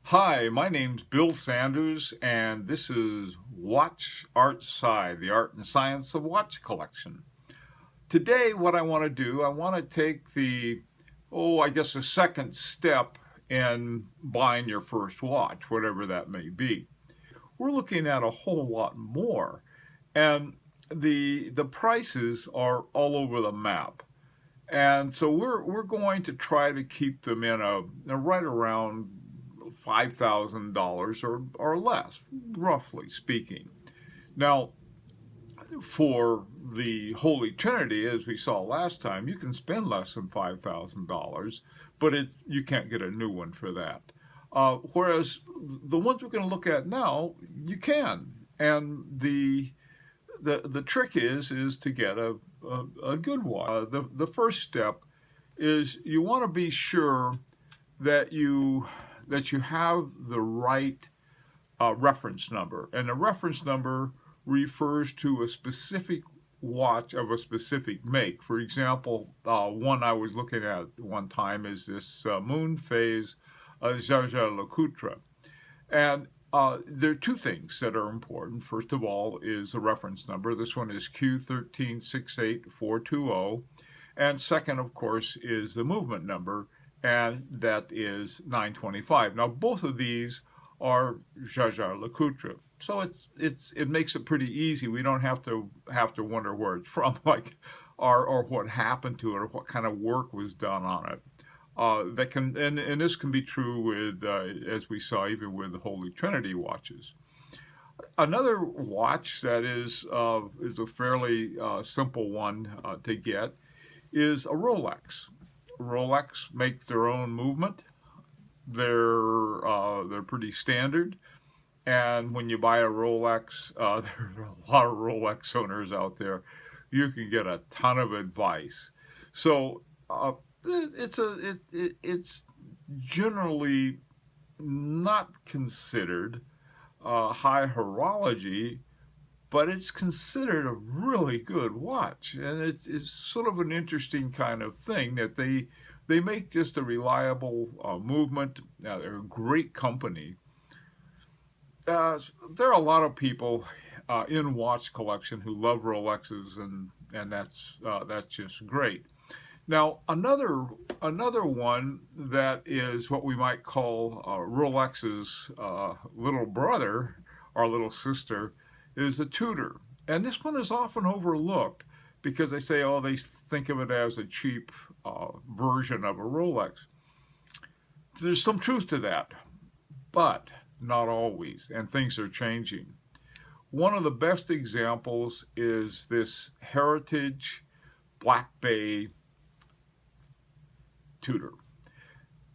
Hi, my name's Bill Sanders, and this is WatchArtSci, the art and science of watch collection. Today, what I want to do, I want to take I guess the second step in buying your first watch, whatever that may be. We're looking at a whole lot more, and the prices are all over the map. And so we're going to try to keep them in a right around $5,000 or less, roughly speaking. Now, for the Holy Trinity, as we saw last time, you can spend less than $5,000, but you can't get a new one for that. Whereas the ones we're going to look at now, you can, and the trick is to get a good one. The first step is you want to be sure that you have the right reference number, and the reference number refers to a specific watch of a specific make. For example, one I was looking at one time is this moon phase Jaeger-LeCoultre, and there are two things that are important. First of all is the reference number. This one is Q1368420, and second, of course, is the movement number, and that is 925. Now, both of these are Jaeger-LeCoultre, so it makes it pretty easy. We don't have to wonder where it's from, like, or what happened to it, or what kind of work was done on it. That can and this can be true with, as we saw, even with the Holy Trinity watches. Another watch that is a fairly simple one to get is a Rolex. Rolex make their own movement. They're pretty standard, and when you buy a Rolex, there are a lot of Rolex owners out there. You can get a ton of advice. So it's generally not considered high horology, but it's considered a really good watch, and it's sort of an interesting kind of thing that they make just a reliable movement. Now, they're a great company. There are a lot of people in watch collection who love Rolexes, and that's just great. Now, another one that is what we might call Rolex's little brother or little sister is the Tudor. And this one is often overlooked because they say, oh, they think of it as a cheap version of a Rolex. There's some truth to that, but not always, and things are changing. One of the best examples is this Heritage Black Bay Tudor.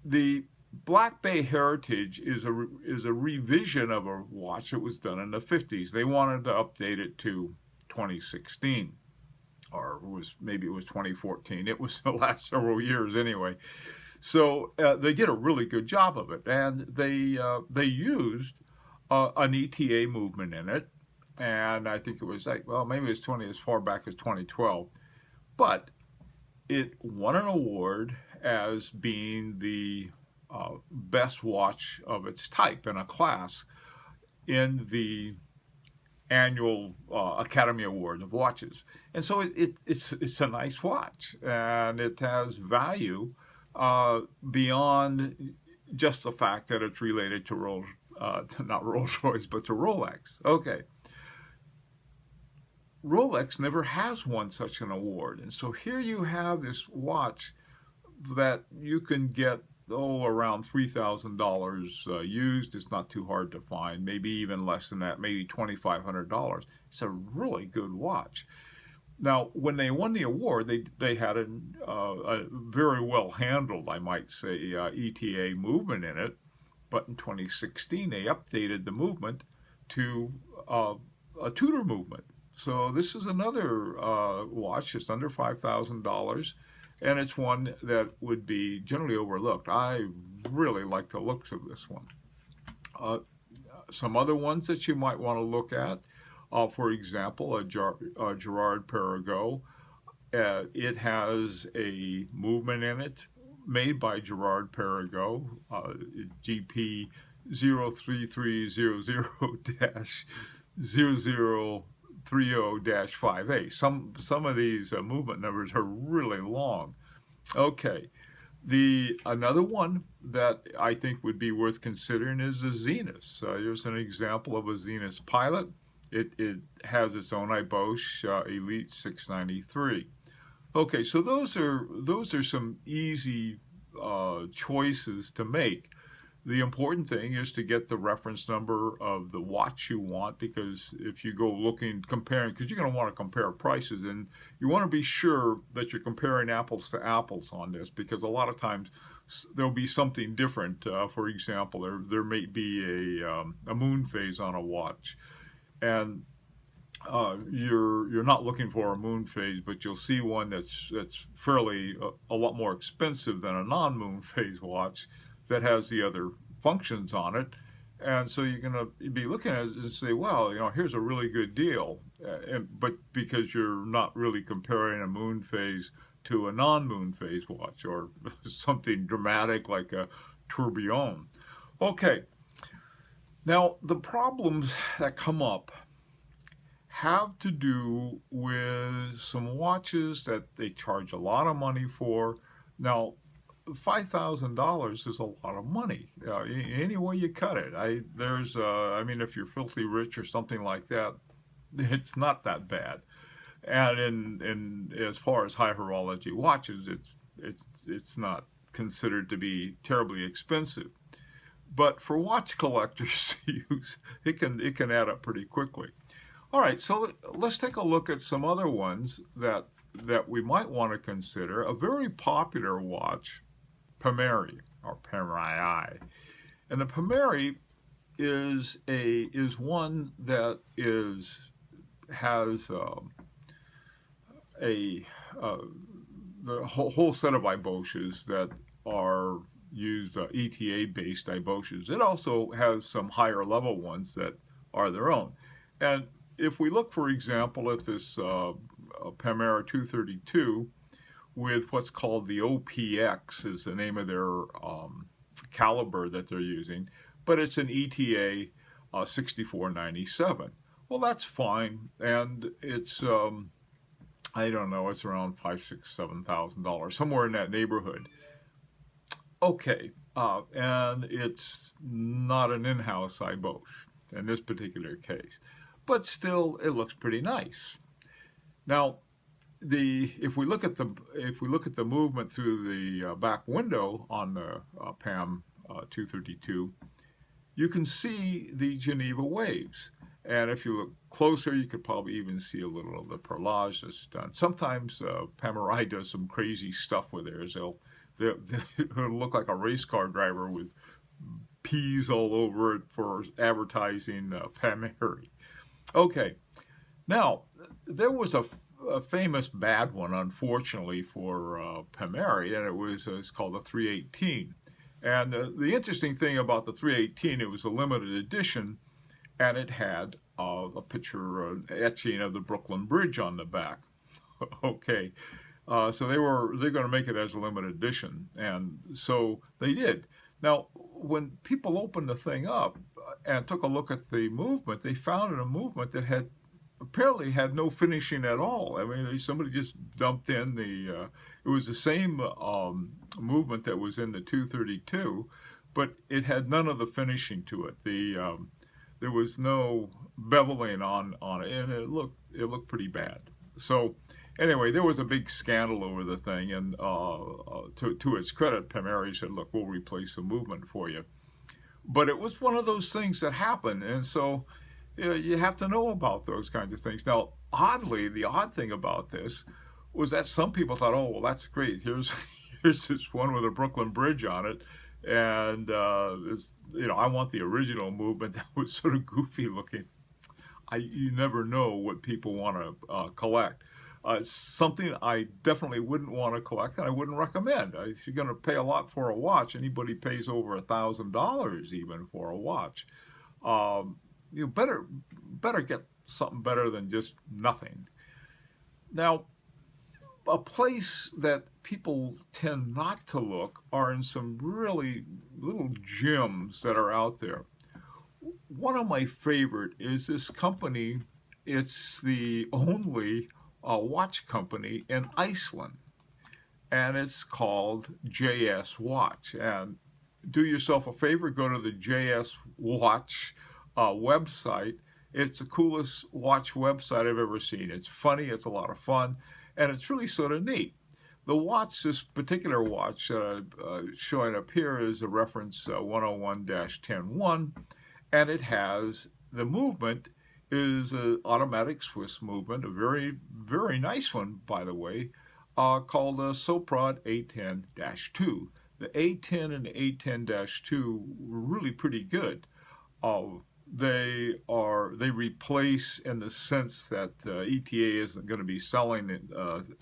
The Black Bay Heritage is a revision of a watch that was done in the 50s. They wanted to update it to 2016, or maybe it was 2014. It was the last several years anyway. So they did a really good job of it, and they used an ETA movement in it, and I think it was maybe it was as far back as 2012, but it won an award as being the best watch of its type in a class in the annual Academy Award of watches. And so it's a nice watch, and it has value beyond just the fact that it's related to not Rolls-Royce, but to Rolex. Okay. Rolex never has won such an award, and so here you have this watch that you can get around $3,000 used. It's not too hard to find, maybe even less than that, maybe $2,500. It's a really good watch. Now, when they won the award, they had a very well handled, I might say, ETA movement in it, but in 2016 they updated the movement to a Tudor movement. So this is another watch that's under $5,000, and it's one that would be generally overlooked. I really like the looks of this one. Some other ones that you might want to look at, for example, a Girard-Perregaux. It has a movement in it made by Girard-Perregaux, GP 03300-0030-5A. Some of these movement numbers are really long. Okay. Another one that I think would be worth considering is the Zenith. Here's an example of a Zenith Pilot. It has its own iBosch Elite 693. Okay, so those are some easy choices to make. The important thing is to get the reference number of the watch you want, because if you go comparing, because you're going to want to compare prices, and you want to be sure that you're comparing apples to apples on this, because a lot of times there'll be something different. For example, there may be a moon phase on a watch, and you're not looking for a moon phase, but you'll see one that's fairly a lot more expensive than a non-moon phase watch that has the other functions on it. And so you're going to be looking at it and say, well, here's a really good deal. But because you're not really comparing a moon phase to a non-moon phase watch or something dramatic like a tourbillon. Okay. Now, the problems that come up have to do with some watches that they charge a lot of money for. Now, $5,000 is a lot of money. Any way you cut it. If you're filthy rich or something like that, it's not that bad. And in as far as high horology watches, it's not considered to be terribly expensive. But for watch collectors' use, it can add up pretty quickly. All right, so let's take a look at some other ones that we might want to consider. A very popular watch, Panerai, or Panerai, and the Panerai is one that has the whole set of iBoches that are used ETA-based iBoches. It also has some higher level ones that are their own. And if we look, for example, at this Panerai 232 with what's called the OPX is the name of their caliber that they're using, but it's an ETA 6497. Well, that's fine, and it's I don't know, it's around $5,000, $6,000, $7,000, somewhere in that neighborhood. Okay, and it's not an in-house iBoche in this particular case, but still, it looks pretty nice. Now, if we look at the movement through the back window on the PAM 232, you can see the Geneva waves. And if you look closer, you could probably even see a little of the perlage that's done. Sometimes Panerai does some crazy stuff with theirs. It'll look like a race car driver with peas all over it for advertising Panerai. Okay, now there was a famous bad one, unfortunately, for Panerai, and it's called the 318. And the interesting thing about the 318, it was a limited edition, and it had a picture, etching of the Brooklyn Bridge on the back. Okay, so they're going to make it as a limited edition, and so they did. Now, when people opened the thing up and took a look at the movement, they found a movement that apparently had no finishing at all. I mean, somebody just dumped in it was the same movement that was in the 232, but it had none of the finishing to it. There was no beveling on it, and it looked pretty bad. So anyway, there was a big scandal over the thing, and to its credit, Panerai said, look, we'll replace the movement for you. But it was one of those things that happened, and so you have to know about those kinds of things. Now, oddly, the odd thing about this was that some people thought, oh, well, that's great. Here's this one with a Brooklyn Bridge on it, and I want the original movement that was sort of goofy looking. You never know what people want to collect. It's something I definitely wouldn't want to collect, and I wouldn't recommend. If you're going to pay a lot for a watch, anybody pays over $1,000 even for a watch. You better get something better than just nothing. Now, a place that people tend not to look are in some really little gems that are out there. One of my favorite is this company. It's the only watch company in Iceland, and it's called Jas Watch. And do yourself a favor, go to the Jas Watch website. It's the coolest watch website I've ever seen. It's funny, it's a lot of fun, and it's really sort of neat. The watch, this particular watch showing up here is a reference 101-101, and it has the movement is an automatic Swiss movement, a very, very nice one, by the way, called a Soprod A10-2. The A10 and the A10-2 were really pretty good. They replace in the sense that ETA isn't going to be selling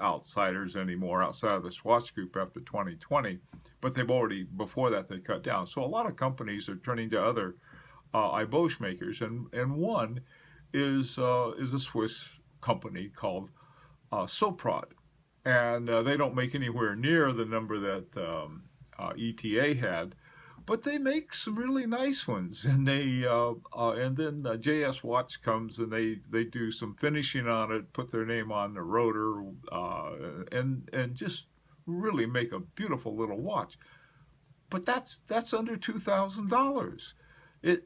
outsiders anymore outside of the Swatch group after 2020, but they've already, before that, they cut down. So a lot of companies are turning to other Iboche makers, and one is a Swiss company called Soprod, and they don't make anywhere near the number that ETA had, but they make some really nice ones. And they and then Jas Watch comes and they do some finishing on it, put their name on the rotor, and just really make a beautiful little watch. But that's under $2,000.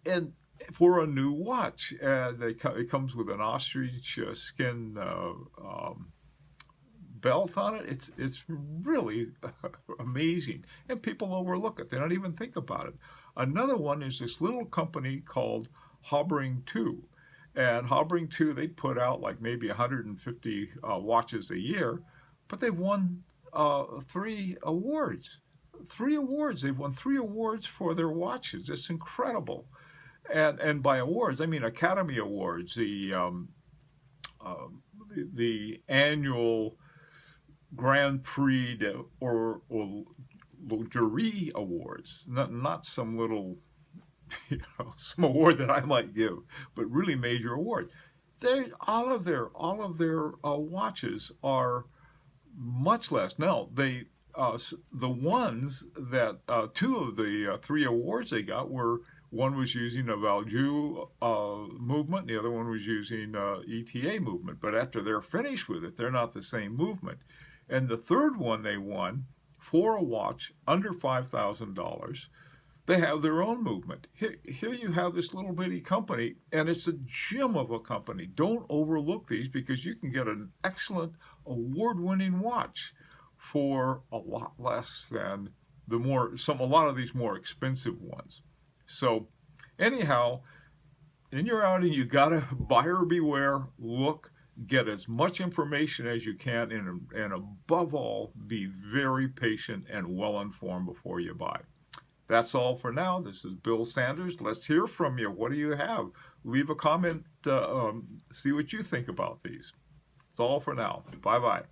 And for a new watch, it comes with an ostrich skin belt on it. It's really amazing, and people overlook it. They don't even think about it. Another one is this little company called Habring 2, and Habring 2, they put out like maybe 150 watches a year, but they've won 3 awards. 3 awards. They've won 3 awards for their watches. It's incredible. And by awards, I mean Academy Awards, the annual Grand Prix or Jury Awards, not some little, some award that I might give, but really major award. All of their watches are much less. Now the ones that 2 of the 3 awards they got were, one was using a Valjoux movement, the other one was using ETA movement. But after they're finished with it, they're not the same movement. And the third one they won, for a watch under $5,000, they have their own movement. Here you have this little bitty company, and it's a gem of a company. Don't overlook these, because you can get an excellent award-winning watch for a lot less than a lot of these more expensive ones. So anyhow, in your outing, you gotta buyer beware, look, get as much information as you can, and above all, be very patient and well informed before you buy. That's all for now. This is Bill Sanders. Let's hear from you. What do you have? Leave a comment, see what you think about these. That's all for now. Bye-bye.